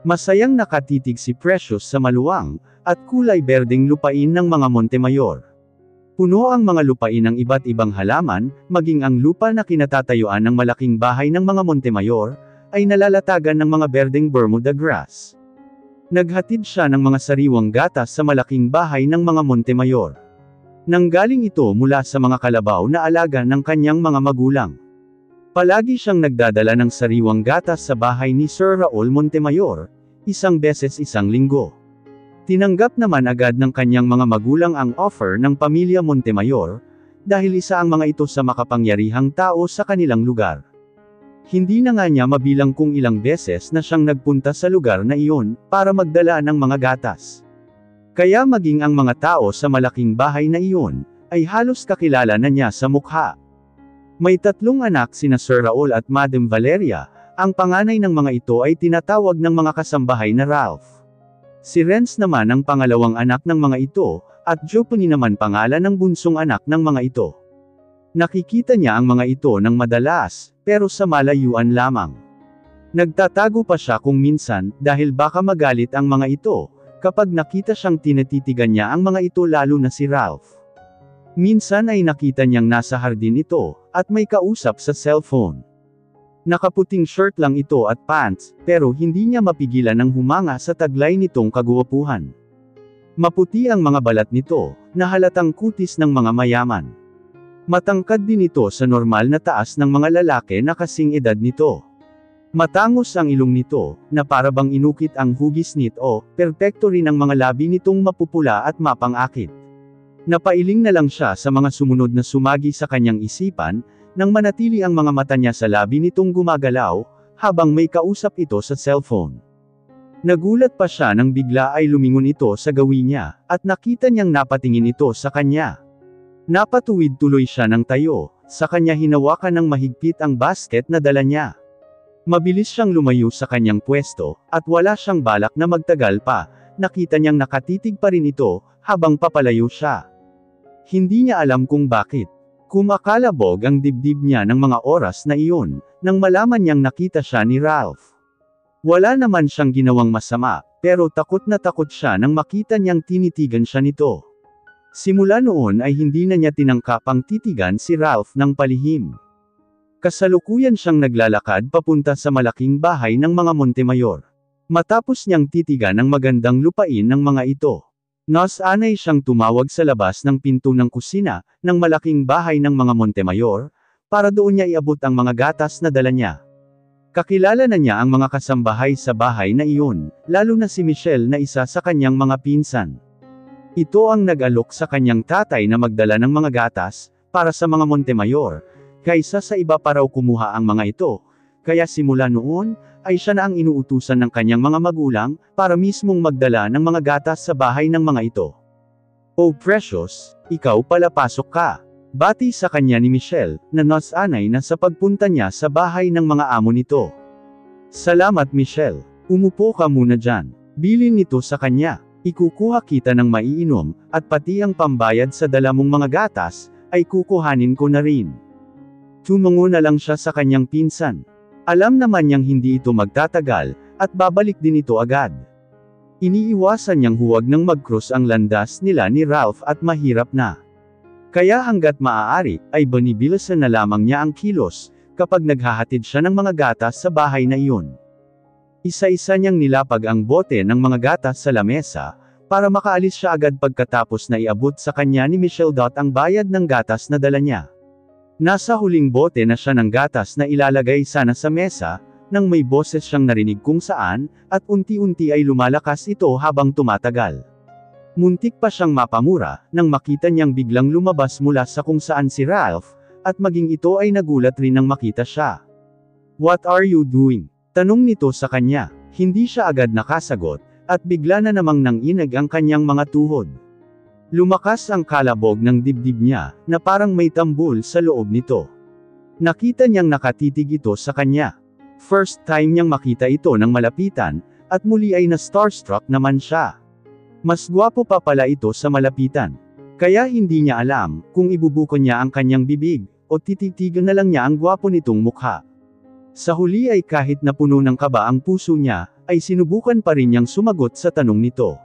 Masayang nakatitig si Precious sa maluwang, at kulay berdeng lupain ng mga Montemayor. Puno ang mga lupain ng iba't ibang halaman, maging ang lupa na kinatatayuan ng malaking bahay ng mga Montemayor, ay nalalatagan ng mga berdeng Bermuda grass. Naghatid siya ng mga sariwang gatas sa malaking bahay ng mga Montemayor. Nanggaling ito mula sa mga kalabaw na alaga ng kanyang mga magulang. Palagi siyang nagdadala ng sariwang gatas sa bahay ni Sir Raul Montemayor, isang beses isang linggo. Tinanggap naman agad ng kanyang mga magulang ang offer ng pamilya Montemayor, dahil isa ang mga ito sa makapangyarihang tao sa kanilang lugar. Hindi na nga niya mabilang kung ilang beses na siyang nagpunta sa lugar na iyon, para magdala ng mga gatas. Kaya maging ang mga tao sa malaking bahay na iyon, ay halos kakilala na niya sa mukha. May 3 anak sina Sir Raul at Madam Valeria, ang panganay ng mga ito ay tinatawag ng mga kasambahay na Ralph. Si Renz naman ang pangalawang anak ng mga ito, at Giovanni naman pangalan ng bunsong anak ng mga ito. Nakikita niya ang mga ito ng madalas, pero sa malayuan lamang. Nagtatago pa siya kung minsan, dahil baka magalit ang mga ito, kapag nakita siyang tinatitigan niya ang mga ito lalo na si Ralph. Minsan ay nakita niyang nasa hardin ito, at may kausap sa cellphone. Nakaputing shirt lang ito at pants, pero hindi niya mapigilan ng humanga sa taglay nitong kagwapuhan. Maputi ang mga balat nito, na halatang kutis ng mga mayaman. Matangkad din ito sa normal na taas ng mga lalaki na kasing edad nito. Matangos ang ilong nito, na parabang inukit ang hugis nito, perpekto rin ang mga labi nitong mapupula at mapangakit. Napailing na lang siya sa mga sumunod na sumagi sa kanyang isipan, nang manatili ang mga mata niya sa labi nitong gumagalaw, habang may kausap ito sa cellphone. Nagulat pa siya nang bigla ay lumingon ito sa gawin niya, at nakita niyang napatingin ito sa kanya. Napatuwid tuloy siya ng tayo, sa kanya hinawakan ng mahigpit ang basket na dala niya. Mabilis siyang lumayo sa kanyang pwesto, at wala siyang balak na magtagal pa, nakita niyang nakatitig pa rin ito, habang papalayo siya. Hindi niya alam kung bakit. Kumakalabog ang dibdib niya ng mga oras na iyon, nang malaman niyang nakita siya ni Ralph. Wala naman siyang ginawang masama, pero takot na takot siya nang makita niyang tinitigan siya nito. Simula noon ay hindi na niya tinangkapang titigan si Ralph ng palihim. Kasalukuyan siyang naglalakad papunta sa malaking bahay ng mga Montemayor. Matapos niyang titigan ang magandang lupain ng mga ito, nasanay siyang tumawag sa labas ng pinto ng kusina, ng malaking bahay ng mga Montemayor, para doon niya iabot ang mga gatas na dala niya. Kakilala na niya ang mga kasambahay sa bahay na iyon, lalo na si Michelle na isa sa kanyang mga pinsan. Ito ang nag-alok sa kanyang tatay na magdala ng mga gatas, para sa mga Montemayor, kaysa sa iba pa raw kumuha ang mga ito, kaya simula noon, ay siya na ang inuutusan ng kanyang mga magulang, para mismong magdala ng mga gatas sa bahay ng mga ito. "Oh Precious, ikaw pala pasok ka," bati sa kanya ni Michelle, na nasanay na sa pagpunta niya sa bahay ng mga amo nito. "Salamat Michelle, umupo ka muna dyan," bilin nito sa kanya. "Ikukuha kita ng maiinom, at pati ang pambayad sa dala mong mga gatas, ay kukuhanin ko na rin." Tumungo na lang siya sa kanyang pinsan. Alam naman niyang hindi ito magtatagal, at babalik din ito agad. Iniiwasan niyang huwag nang mag-cross ang landas nila ni Ralph at mahirap na. Kaya hanggat maaari, ay binibilisan na lamang niya ang kilos, kapag naghahatid siya ng mga gatas sa bahay na iyon. Isa-isa niyang nilapag ang bote ng mga gatas sa lamesa, para makaalis siya agad pagkatapos na iabot sa kanya ni Michelle ang bayad ng gatas na dala niya. Nasa huling bote na siya ng gatas na ilalagay sana sa mesa, nang may boses siyang narinig kung saan, at unti-unti ay lumalakas ito habang tumatagal. Muntik pa siyang mapamura, nang makita niyang biglang lumabas mula sa kung saan si Ralph, at maging ito ay nagulat rin nang makita siya. "What are you doing?" tanong nito sa kanya. Hindi siya agad nakasagot, at bigla na namang nanginag ang kanyang mga tuhod. Lumakas ang kalabog ng dibdib niya, na parang may tambol sa loob nito. Nakita niyang nakatitig ito sa kanya. First time niyang makita ito ng malapitan, at muli ay na-starstruck naman siya. Mas gwapo pa pala ito sa malapitan. Kaya hindi niya alam, kung ibubuko niya ang kanyang bibig, o tititigan na lang niya ang gwapo nitong mukha. Sa huli ay kahit na puno ng kaba ang puso niya, ay sinubukan pa rin niyang sumagot sa tanong nito.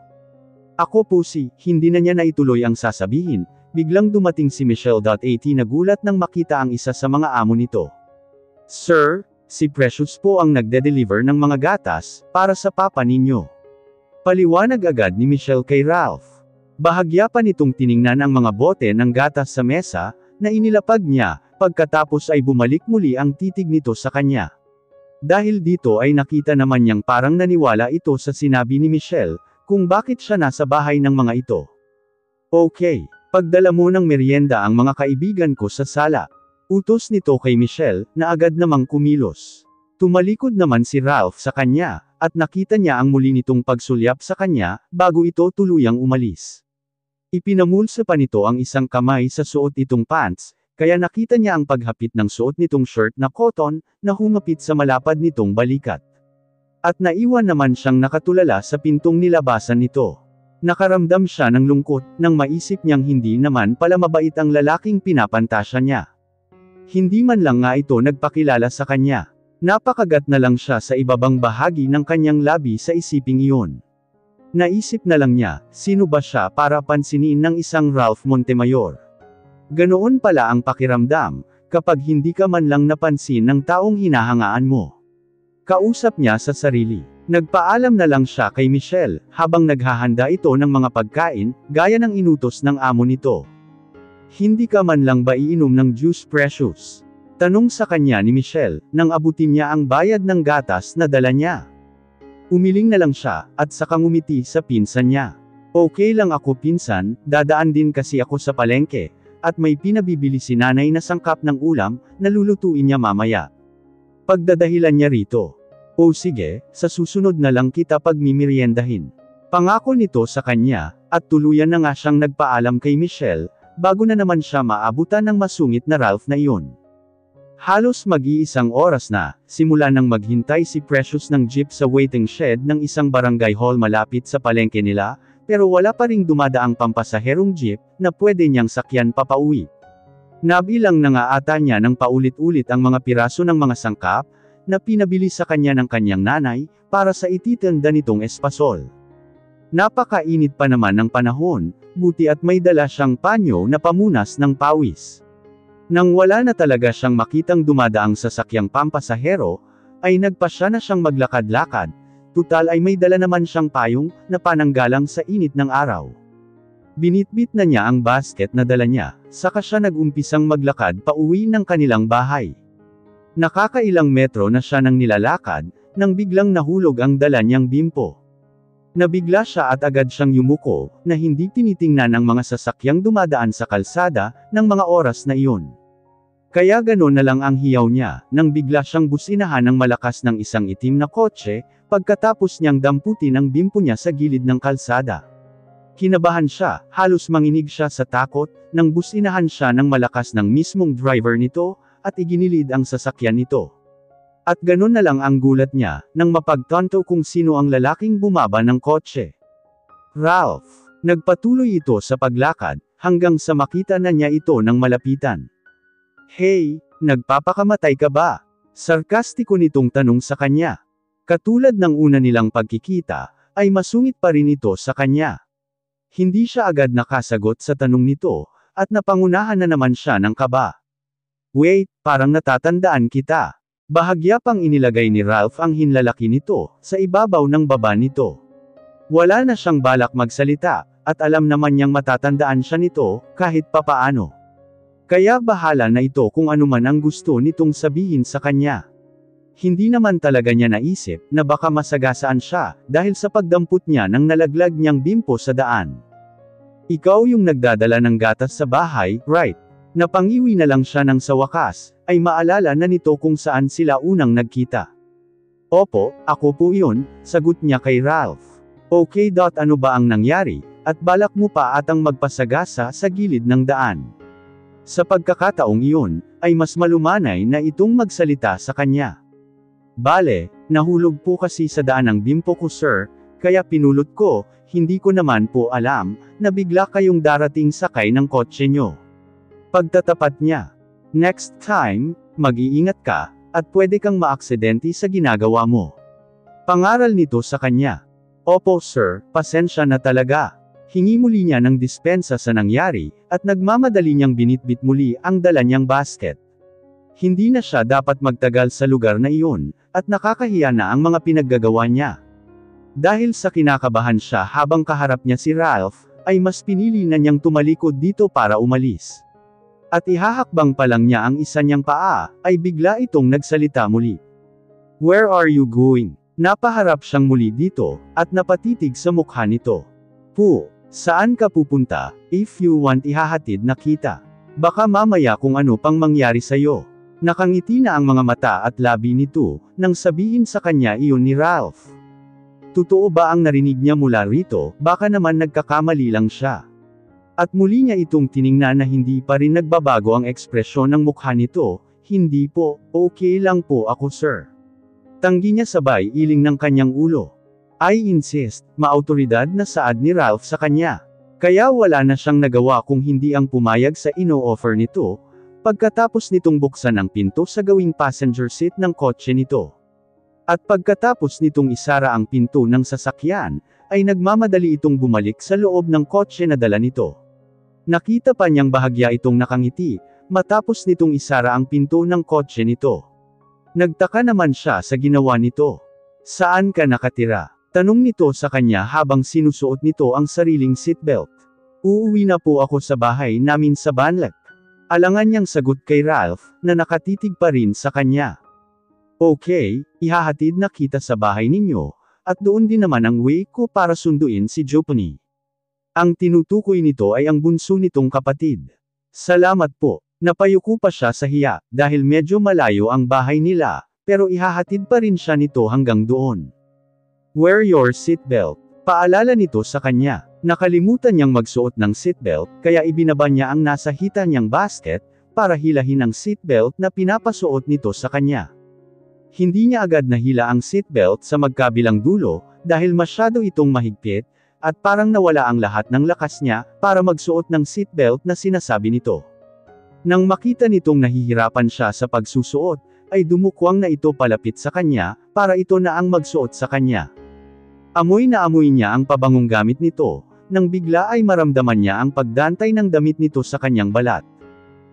Ako po si, hindi na niya naituloy ang sasabihin, biglang dumating si Michelle. At nagulat nang makita ang isa sa mga amo nito. Sir, si Precious po ang nagde-deliver ng mga gatas, para sa papa ninyo. Paliwanag agad ni Michelle kay Ralph. Bahagya pa nitong tiningnan ang mga bote ng gatas sa mesa, na inilapag niya, pagkatapos ay bumalik muli ang titig nito sa kanya. Dahil dito ay nakita naman niyang parang naniwala ito sa sinabi ni Michelle, kung bakit siya nasa bahay ng mga ito. Okay, pagdala mo ng merienda ang mga kaibigan ko sa sala. Utos nito kay Michelle, na agad namang kumilos. Tumalikod naman si Ralph sa kanya, at nakita niya ang muli nitong pagsulyap sa kanya, bago ito tuluyang umalis. Ipinamulsa pa nito ang isang kamay sa suot itong pants, kaya nakita niya ang paghapit ng suot nitong shirt na cotton, na humapit sa malapad nitong balikat. At naiwan naman siyang nakatulala sa pintong nilabasan nito. Nakaramdam siya ng lungkot, nang maisip niyang hindi naman pala mabait ang lalaking pinapantasya niya. Hindi man lang nga ito nagpakilala sa kanya. Napakagat na lang siya sa ibabang bahagi ng kanyang labi sa isiping iyon. Naisip na lang niya, sino ba siya para pansinin ng isang Ralph Montemayor? Ganoon pala ang pakiramdam, kapag hindi ka man lang napansin ng taong hinahangaan mo. Kausap niya sa sarili. Nagpaalam na lang siya kay Michelle, habang naghahanda ito ng mga pagkain, gaya ng inutos ng amo nito. Hindi ka man lang ba iinom ng juice, Precious? Tanong sa kanya ni Michelle, nang abutin niya ang bayad ng gatas na dala niya. Umiling na lang siya, at saka ngumiti sa pinsan niya. Okay lang ako pinsan, dadaan din kasi ako sa palengke, at may pinabibili si nanay na sangkap ng ulam, na lulutuin niya mamaya. Pagdadahilan niya rito. O sige, sa susunod na lang kita pagmimeriendahin. Pangako nito sa kanya, at tuluyan na nga siyang nagpaalam kay Michelle, bago na naman siya maabutan ng masungit na Ralph na iyon. Halos mag-iisang oras na, simula nang maghintay si Precious ng jeep sa waiting shed ng isang barangay hall malapit sa palengke nila, pero wala pa ring dumadaang pampasaherong jeep, na pwede niyang sakyan papauwi. Nabilang na nga ata niya ng paulit-ulit ang mga piraso ng mga sangkap, na pinabili sa kanya ng kanyang nanay, para sa ititinda nitong espasol. Napakainit pa naman ng panahon, buti at may dala siyang panyo na pamunas ng pawis. Nang wala na talaga siyang makitang dumadaang sasakyang pampasahero, ay nagpasya na siyang maglakad-lakad, tutal ay may dala naman siyang payong, na pananggalang sa init ng araw. Binitbit na niya ang basket na dala niya, saka siya nag-umpisang maglakad pauwi ng kanilang bahay. Nakakailang metro na siya nang nilalakad, nang biglang nahulog ang dala niyang bimpo. Nabigla siya at agad siyang yumuko, na hindi tinitingnan ang mga sasakyang dumadaan sa kalsada, ng mga oras na iyon. Kaya ganon na lang ang hiyaw niya, nang bigla siyang businahan ng malakas ng isang itim na kotse, pagkatapos niyang damputin ang bimpo niya sa gilid ng kalsada. Kinabahan siya, halos manginig siya sa takot, nang businahan siya ng malakas ng mismong driver nito, at iginilid ang sasakyan nito. At ganon na lang ang gulat niya, nang mapagtanto kung sino ang lalaking bumaba ng kotse. Ralph. Nagpatuloy ito sa paglakad, hanggang sa makita na niya ito ng malapitan. Hey, nagpapakamatay ka ba? Sarkastiko nitong tanong sa kanya. Katulad ng una nilang pagkikita, ay masungit pa rin ito sa kanya. Hindi siya agad nakasagot sa tanong nito, at napangunahan na naman siya ng kaba. Wait, parang natatandaan kita. Bahagya pang inilagay ni Ralph ang hinlalaki nito, sa ibabaw ng baba nito. Wala na siyang balak magsalita, at alam naman niyang matatandaan siya nito, kahit papaano. Kaya bahala na ito kung anuman ang gusto nitong sabihin sa kanya. Hindi naman talaga niya naisip, na baka masagasaan siya, dahil sa pagdampot niya ng nalaglag niyang bimpo sa daan. Ikaw yung nagdadala ng gatas sa bahay, right? Napangiwi na lang siya nang sa wakas, ay maalala na nito kung saan sila unang nagkita. Opo, ako po yun, sagot niya kay Ralph. Okay. Ano ba ang nangyari, at balak mo pa atang magpasagasa sa gilid ng daan? Sa pagkakataong iyon, ay mas malumanay na itong magsalita sa kanya. Bale, nahulog po kasi sa daan ang bimpo ko sir, kaya pinulot ko, hindi ko naman po alam, na bigla kayong darating sakay ng kotse nyo. Pagtatapat niya. Next time, mag-iingat ka, at pwede kang maaksidente sa ginagawa mo. Pangaral nito sa kanya. Opo sir, pasensya na talaga. Hingi muli niya ng dispensa sa nangyari, at nagmamadali niyang binitbit muli ang dala niyang basket. Hindi na siya dapat magtagal sa lugar na iyon, at nakakahiya na ang mga pinaggagawa niya. Dahil sa kinakabahan siya habang kaharap niya si Ralph, ay mas pinili na niyang tumalikod dito para umalis. At ihahakbang pa lang niya ang isa niyang paa, ay bigla itong nagsalita muli. Where are you going? Napaharap siyang muli dito, at napatitig sa mukha nito. Saan ka pupunta? If you want ihahatid na kita. Baka mamaya kung ano pang mangyari sa'yo. Nakangiti na ang mga mata at labi nito, nang sabihin sa kanya iyon ni Ralph. Totoo ba ang narinig niya mula rito? Baka naman nagkakamali lang siya. At muli niya itong tiningnan na hindi pa rin nagbabago ang ekspresyon ng mukha nito. Hindi po, okay lang po ako sir. Tanggi niya sabay iling ng kanyang ulo. I insist, maautoridad na saad ni Ralph sa kanya. Kaya wala na siyang nagawa kung hindi ang pumayag sa ino-offer nito, pagkatapos nitong buksan ang pinto sa gawing passenger seat ng kotse nito. At pagkatapos nitong isara ang pinto ng sasakyan, ay nagmamadali itong bumalik sa loob ng kotse na dala nito. Nakita pa niyang bahagya itong nakangiti, matapos nitong isara ang pinto ng kotse nito. Nagtaka naman siya sa ginawa nito. Saan ka nakatira? Tanong nito sa kanya habang sinusuot nito ang sariling seatbelt. Uuwi na po ako sa bahay namin sa Banlac. Alangan niyang sagot kay Ralph, na nakatitig pa rin sa kanya. Okay, ihahatid na kita sa bahay ninyo, at doon din naman ang way ko para sunduin si Jopony. Ang tinutukoy nito ay ang bunso nitong kapatid. Salamat po. Napayuko pa siya sa hiya, dahil medyo malayo ang bahay nila, pero ihahatid pa rin siya nito hanggang doon. Wear your seatbelt. Paalala nito sa kanya. Nakalimutan niyang magsuot ng seatbelt, kaya ibinaba niya ang nasa hita niyang basket, para hilahin ang seatbelt na pinapasuot nito sa kanya. Hindi niya agad nahila ang seatbelt sa magkabilang dulo, dahil masyado itong mahigpit, at parang nawala ang lahat ng lakas niya, para magsuot ng seatbelt na sinasabi nito. Nang makita nitong nahihirapan siya sa pagsusuot, ay dumukwang na ito palapit sa kanya, para ito na ang magsuot sa kanya. Amoy na amoy niya ang pabangong gamit nito, nang bigla ay maramdaman niya ang pagdantay ng damit nito sa kanyang balat.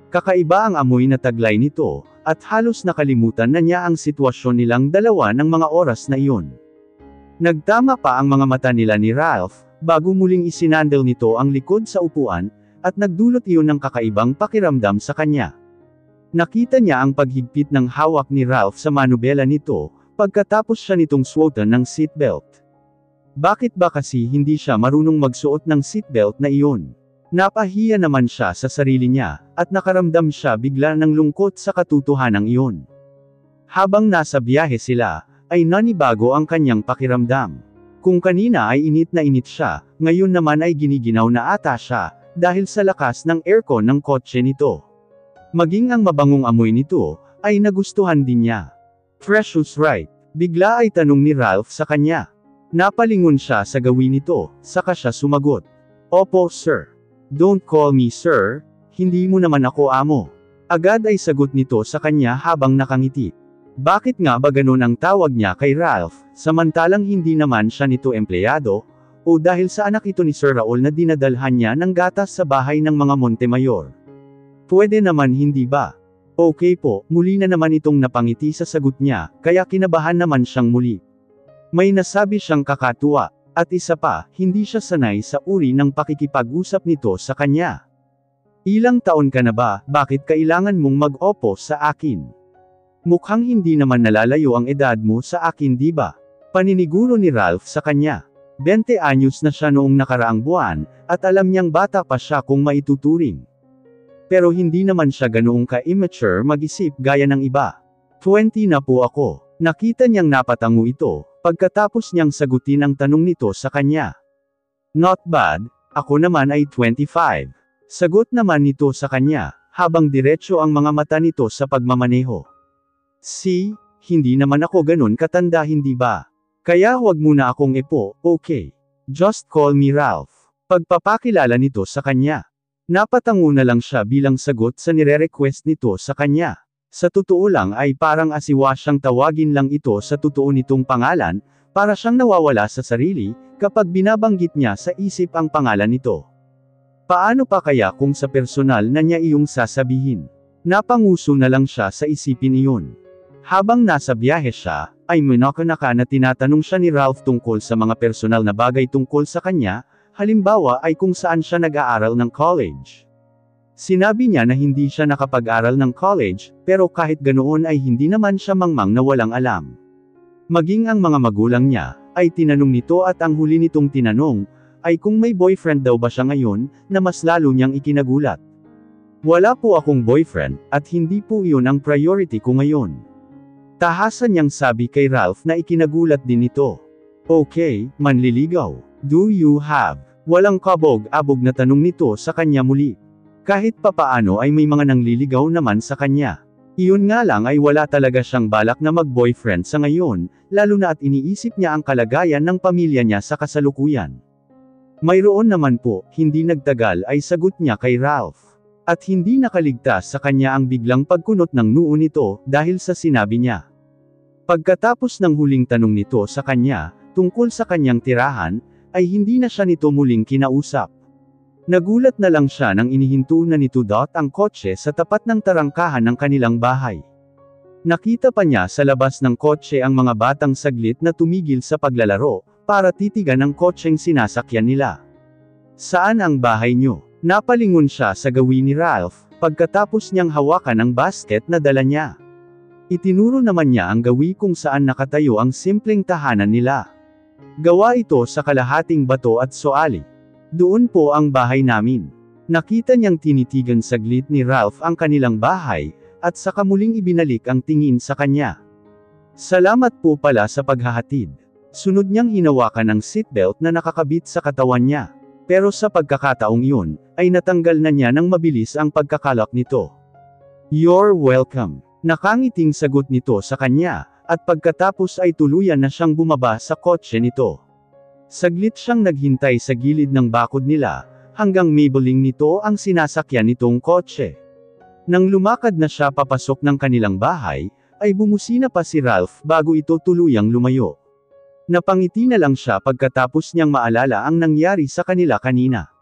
Kakaiba ang amoy na taglay nito, at halos nakalimutan na niya ang sitwasyon nilang dalawa ng mga oras na iyon. Nagtama pa ang mga mata nila ni Ralph, bago muling isinandal nito ang likod sa upuan, at nagdulot iyon ng kakaibang pakiramdam sa kanya. Nakita niya ang paghigpit ng hawak ni Ralph sa manubela nito, pagkatapos siya nitong suotan ng seatbelt. Bakit ba kasi hindi siya marunong magsuot ng seatbelt na iyon? Napahiya naman siya sa sarili niya, at nakaramdam siya bigla ng lungkot sa katotohanan iyon. Habang nasa biyahe sila, ay nanibago ang kanyang pakiramdam. Kung kanina ay init na init siya, ngayon naman ay giniginaw na ata siya, dahil sa lakas ng aircon ng kotse nito. Maging ang mabangong amoy nito, ay nagustuhan din niya. Precious right? Bigla ay tanong ni Ralph sa kanya. Napalingon siya sa gawin nito, saka siya sumagot. Opo sir. Don't call me sir, hindi mo naman ako amo. Agad ay sagot nito sa kanya habang nakangiti. Bakit nga ba ganun ang tawag niya kay Ralph, samantalang hindi naman siya nito empleyado, o dahil sa anak ito ni Sir Raul na dinadalhan niya ng gatas sa bahay ng mga Montemayor? Pwede naman hindi ba? Okay po, muli na naman itong napangiti sa sagot niya, kaya kinabahan naman siyang muli. May nasabi siyang kakatuwa, at isa pa, hindi siya sanay sa uri ng pakikipag-usap nito sa kanya. Ilang taon ka na ba, bakit kailangan mong mag-opo sa akin? Mukhang hindi naman nalalayo ang edad mo sa akin di ba? Paniniguro ni Ralph sa kanya. 20 anyos na siya noong nakaraang buwan, at alam niyang bata pa siya kung maituturing. Pero hindi naman siya ganoong ka-immature mag-isip gaya ng iba. 20 na po ako. Nakita niyang napatango ito, pagkatapos niyang sagutin ang tanong nito sa kanya. Not bad, ako naman ay 25. Sagot naman nito sa kanya, habang diretso ang mga mata nito sa pagmamaneho. See, hindi naman ako ganun katanda hindi ba? Kaya huwag muna akong epo, okay? Just call me Ralph. Pagpapakilala nito sa kanya. Napatango na lang siya bilang sagot sa nire-request nito sa kanya. Sa totoo lang ay parang asiwa siyang tawagin lang ito sa totoo nitong pangalan, Para siyang nawawala sa sarili, kapag binabanggit niya sa isip ang pangalan nito. Paano pa kaya kung sa personal na niya iyong sasabihin? Napanguso na lang siya sa isipin iyon. Habang nasa biyahe siya, ay minaka-naka na tinatanong siya ni Ralph tungkol sa mga personal na bagay tungkol sa kanya, halimbawa ay kung saan siya nag-aaral ng college. Sinabi niya na hindi siya nakapag-aral ng college, pero kahit ganoon ay hindi naman siya mangmang na walang alam. Maging ang mga magulang niya, ay tinanong nito at ang huli nitong tinanong, ay kung may boyfriend daw ba siya ngayon, na mas lalo niyang ikinagulat. Wala po akong boyfriend, at hindi po iyon ang priority ko ngayon. Tahasan niyang sabi kay Ralph na ikinagulat din ito. Okay, manliligaw. Do you have? Walang kabog-abog na tanong nito sa kanya muli. Kahit papaano ay may mga nangliligaw naman sa kanya. Iyon nga lang ay wala talaga siyang balak na mag-boyfriend sa ngayon, lalo na at iniisip niya ang kalagayan ng pamilya niya sa kasalukuyan. Mayroon naman po, hindi nagtagal ay sagot niya kay Ralph. At hindi nakaligtas sa kanya ang biglang pagkunot ng noo nito, dahil sa sinabi niya. Pagkatapos ng huling tanong nito sa kanya, tungkol sa kanyang tirahan, ay hindi na siya nito muling kinausap. Nagulat na lang siya nang inihinto na ni Tudot ang kotse sa tapat ng tarangkahan ng kanilang bahay. Nakita pa niya sa labas ng kotse ang mga batang saglit na tumigil sa paglalaro, para titigan ang kotseng sinasakyan nila. Saan ang bahay niyo? Napalingon siya sa gawin ni Ralph, pagkatapos niyang hawakan ang basket na dala niya. Itinuro naman niya ang gawi kung saan nakatayo ang simpleng tahanan nila. Gawa ito sa kalahating bato at soali. Doon po ang bahay namin. Nakita niyang tinitigan saglit ni Ralph ang kanilang bahay, at saka muling ibinalik ang tingin sa kanya. Salamat po pala sa paghahatid. Sunod niyang hinawakan ang seatbelt na nakakabit sa katawan niya. Pero sa pagkakataong iyon, ay natanggal na niya ng mabilis ang pagkakalak nito. You're welcome. Nakangiting sagot nito sa kanya, at pagkatapos ay tuluyan na siyang bumaba sa kotse nito. Saglit siyang naghintay sa gilid ng bakod nila, hanggang maybling nito ang sinasakyan nitong kotse. Nang lumakad na siya papasok ng kanilang bahay, ay bumusina pa si Ralph bago ito tuluyang lumayo. Napangiti na lang siya pagkatapos niyang maalala ang nangyari sa kanila kanina.